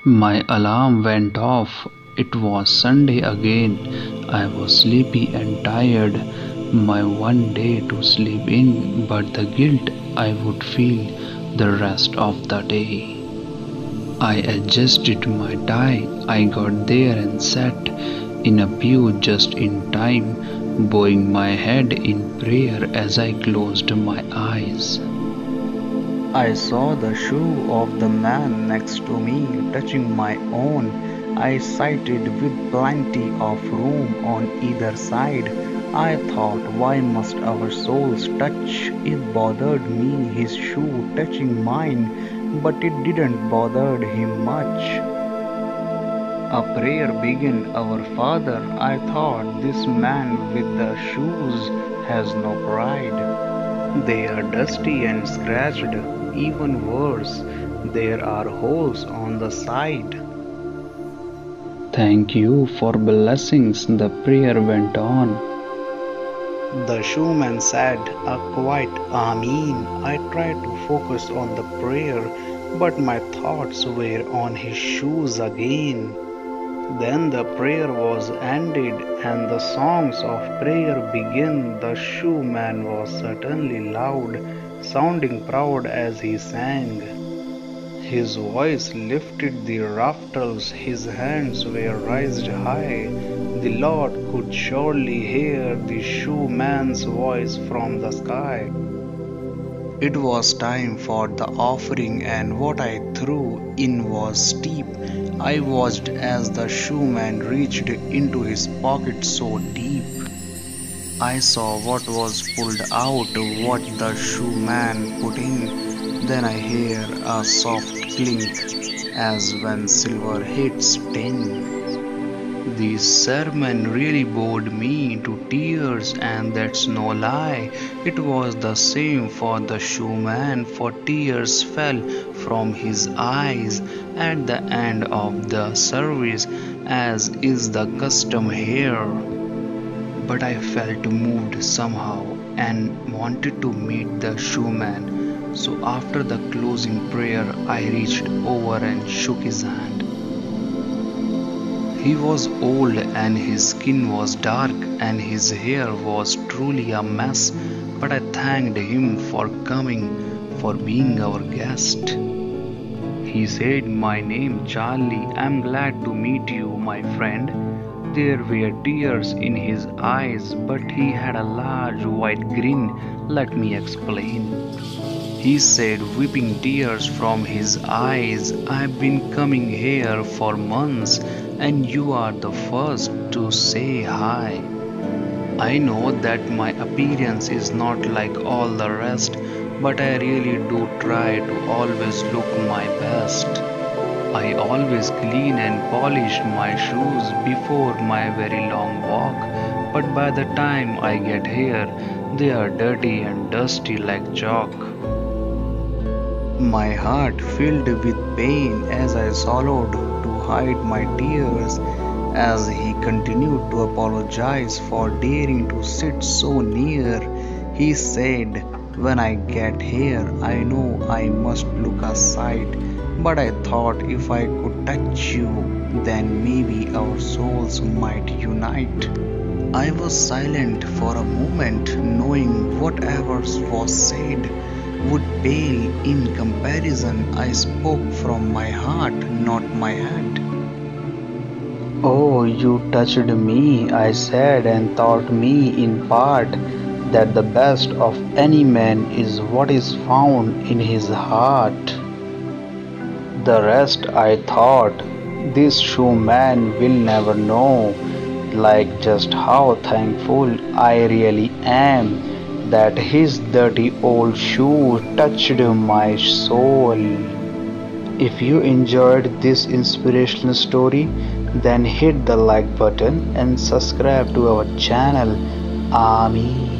My alarm went off. It was Sunday again. I was sleepy and tired. My one day to sleep in, but the guilt I would feel the rest of the day. I adjusted my tie. I got there and sat in a pew just in time, bowing my head in prayer as I closed my eyes. I saw the shoe of the man next to me touching my own. I sighted with plenty of room on either side. I thought, why must our souls touch? It bothered me, his shoe touching mine, but it didn't bother him much. A prayer began, Our Father. I thought, this man with the shoes has no pride. They are dusty and scratched. Even worse, there are holes on the side. Thank you for blessings, the prayer went on. The shoeman said a quiet Amen. I tried to focus on the prayer, but my thoughts were on his shoes again. Then the prayer was ended and the songs of prayer began. The shoeman was certainly loud, sounding proud as he sang. His voice lifted the rafters, his hands were raised high. The Lord could surely hear the shoeman's voice from the sky. It was time for the offering, and what I threw in was steep. I watched as the shoeman reached into his pocket so deep. I saw what was pulled out, what the shoeman put in. Then I hear a soft clink as when silver hits tin. The sermon really bored me to tears, and that's no lie. It was the same for the shoeman, for tears fell from his eyes at the end of the service, as is the custom here. But I felt moved somehow and wanted to meet the shoeman. So after the closing prayer, I reached over and shook his hand. He was old and his skin was dark and his hair was truly a mess, but I thanked him for coming, for being our guest. He said, My name Charlie, I'm glad to meet you, my friend. There were tears in his eyes, but he had a large white grin. Let me explain. He said, weeping tears from his eyes, I've been coming here for months, and you are the first to say hi. I know that my appearance is not like all the rest, but I really do try to always look my best. I always clean and polish my shoes before my very long walk, but by the time I get here, they are dirty and dusty like chalk. My heart filled with pain as I swallowed to hide my tears as he continued to apologize for daring to sit so near. He said, When I get here, I know I must look aside, but I thought if I could touch you, then maybe our souls might unite. I was silent for a moment, knowing whatever was said would pale in comparison. I spoke from my heart, not my head. Oh, you touched me, I said, and taught me in part that the best of any man is what is found in his heart. The rest I thought, this shoeman will never know, like just how thankful I really am that his dirty old shoe touched my soul. If you enjoyed this inspirational story, then hit the like button and subscribe to our channel. Amin.